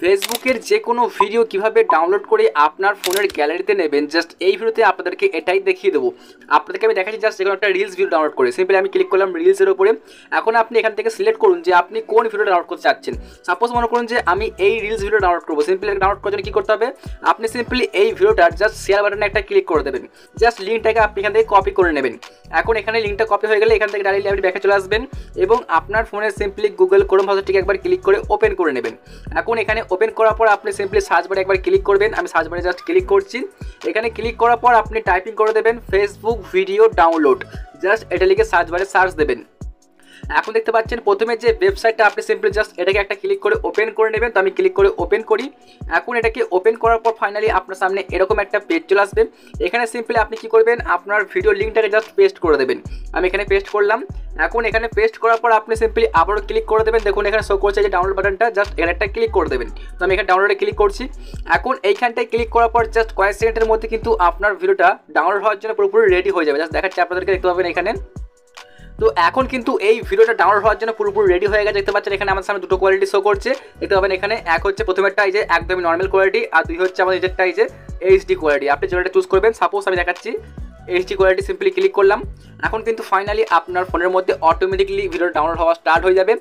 ফেসবুকের যে কোনো ভিডিও কিভাবে ডাউনলোড করে আপনার ফোনের গ্যালারিতে নেবেন, জাস্ট এই ভিডিওতে আপনাদেরকে এটাই দেখিয়ে দেবো। আপনাদেরকে আমি দেখাচ্ছি জাস্ট যে কোনো একটা রিলস ভিডিও ডাউনলোড করে সিম্পলি আমি ক্লিক করলাম রিলসের উপরে। এখন আপনি এখান থেকে সিলেক্ট করুন যে আপনি কোন ভিডিও ডাউনলোড করতে চাচ্ছেন। সাপোজ মনে করুন যে আমি এই রিলস ভিডিও ডাউনলোড করবো। সিম্পলি ডাউনলোড করার জন্য কী করতে হবে, আপনি সিম্পলি এই ভিডিওটার জাস্ট শেয়ার বাটনে একটা ক্লিক করে দেবেন। জাস্ট লিঙ্কটাকে আপনি এখান থেকে কপি করে নেবেন। এখন এখানে লিঙ্কটা কপি হয়ে গেলে এখান থেকে ডাইরেক্টলি আপনি ব্যাকে চলে আসবেন এবং আপনার ফোনে সিম্পলি গুগল ক্রোম ব্রাউজারটিকে একবার ক্লিক করে ওপেন করে নেবেন। এখন এখানে ওপেন করার পর আপনি সিম্পলি সার্চ বারে একবার ক্লিক করবেন। আমি সার্চ বারে জাস্ট ক্লিক করছি। এখানে ক্লিক করার পর আপনি টাইপিং করে দেবেন ফেসবুক ভিডিও ডাউনলোড। জাস্ট এটা লিখে সার্চ বারে সার্চ দেবেন। এখন দেখতে পাচ্ছেন প্রথমে যে ওয়েবসাইটটা, আপনি সিম্পলি জাস্ট এটাকে একটা ক্লিক করে ওপেন করে নেবেন। তো আমি ক্লিক করে ওপেন করি। এখন এটাকে ওপেন করার পর ফাইনালি আপনার সামনে এরকম একটা পেজ চলে আসবে। এখানে সিম্পলি আপনি কি করবেন, আপনার ভিডিও লিঙ্কটাকে জাস্ট পেস্ট করে দেবেন। আমি এখানে পেস্ট করলাম। এখন এখানে পেস্ট করার পর আপনি সিম্পলি আবারও ক্লিক করে দেবেন। দেখুন এখানে শো করছে যে ডাউনলোড বাটনটা, জাস্ট এখানে একটা ক্লিক করে দেবেন। তো আমি এখানে ডাউনলোডে ক্লিক করছি। এখন এইখানটায় ক্লিক করার পর জাস্ট কয়েক সেকেন্ডের মধ্যে কিন্তু আপনার ভিডিওটা ডাউনলোড হওয়ার জন্য পুরোপুরি রেডি হয়ে যাবে। জাস্ট দেখাচ্ছি আপনাদেরকে, দেখতে পাবেন এখানে। তো এখন কিন্তু এই ভিডিওটা ডাউনলোড হওয়ার জন্য পুরোপুরি রেডি হয়ে গেছে। দেখতে পাচ্ছেন এখানে আমার সামনে দুটো কোয়ালিটি শো করছে। দেখতে পাবেন এখানে এক হচ্ছে প্রথমেরটা এই যে একদমই নর্মাল কোয়ালিটি, আর দুই হচ্ছে আমাদের নিজেরটা এই যে এইচডি কোয়ালিটি। আপনি যেটা চুজ করবেন, সাপোজ আমি দেখাচ্ছি এইচডি কোয়ালিটি, সিম্পলি ক্লিক করলাম। এখন কিন্তু ফাইনালি আপনার ফোনের মধ্যে অটোমেটিকলি ভিডিও ডাউনলোড হওয়া স্টার্ট হয়ে যাবে।